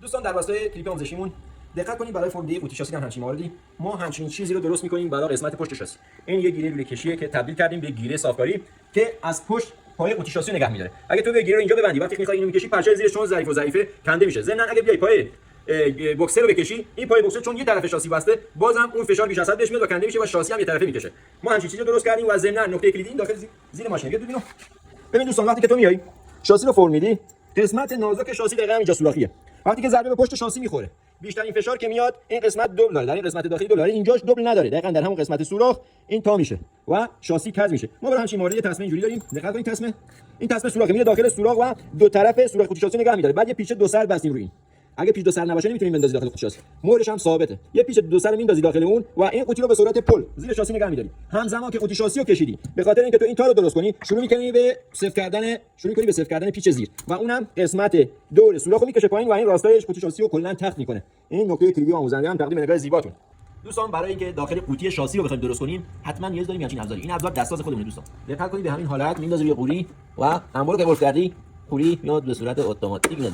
دوستان در واسطه کلیپ آموزشیمون دقت کنید برای فرم‌دهی قوطی شاسی هم همچین موردی ما همچین چیزی رو درست می‌کنیم برای قسمت پشت شاسی. این یه گیره لوله کشیه که تبدیل کردیم به گیره صافکاری که از پشت پای قوطی شاسی نگه می‌داره. اگه تو به گیره رو اینجا ببندی وقتی می‌خوای اینو می‌کشی پرچه زیرش چون ظریف و ضعیفه کنده میشه. ضمن اگه بیای پای بوکسر رو بکشی این پای بوکسر چون یه طرف شاسی بسته بازم اون فشار بیش از حد بهش میاد و کنده میشه و شاسی هم یه طرفه میکشه. ما همین چیزی رو درست کردیم و ضمن نقطه کلیدی این داخل زیر ماشین. بیا ببینو. ببین دوستان وقتی که تو میای شاسی رو فرم میدی قسمت نازک شاسی دقیقاً اینجا سوراخیه. وقتی که ضربه به پشت شاسی میخوره بیشترین فشار که میاد این قسمت دوبل داره، در این قسمت داخلی دوبل داره، اینجاش دوبل نداره، دقیقاً در همون قسمت سوراخ این تا میشه و شاسی کج میشه. ما برای همین مورد تصمیم اینجوری داریم. دقت کنید این تصمیم سوراخ میره داخل سوراخ و دو طرف سوراخ قوطی شاسی نگه میداره. بعد یه پیچ دو سر بستیم روی این. اگه پیچ دو سر نباشه نمیتونیم بندازی داخل قوطی شاسی. مهرش هم ثابته. یه پیچ دو سر میندازی داخل اون و این قوطی رو به صورت پل زیر شاسی نگه میداری. همزمان که قوطی شاسی رو کشیدی به خاطر اینکه تو این تار رو درست کنی شروع می‌کنی به صفر کردن پیچ زیر و اونم قسمت دور سوراخ رو میکشه پایین و این راستایش قوطی شاسی رو کلا تخت میکنه. این نکته کلیدی آموزنده هم تقدیم نگاه زیباتون. دوستان برای اینکه داخل قوطی شاسی رو بخوایم درست کنیم حتما نیاز داریم همچین ابزاری. این ابزار دستساز خودمونه دوستان. دقت کنید به همین حالت میندازی روی قوری و انبار که قفل کردی قوری میاد به صورت اتوماتیک میاد.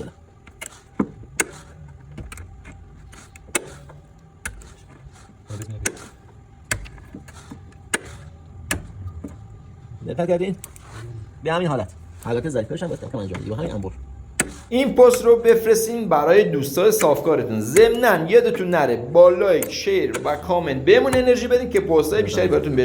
دقت کردین؟ به همین حالت. حالت ظریفش هم باید انجام بدید با همین انبار. این پست رو بفرستین برای دوستای صافکارتون. ضمناً یادتون نره با لایک، شیر و کامنت بهمون انرژی بدین که پست‌های بیشتری براتون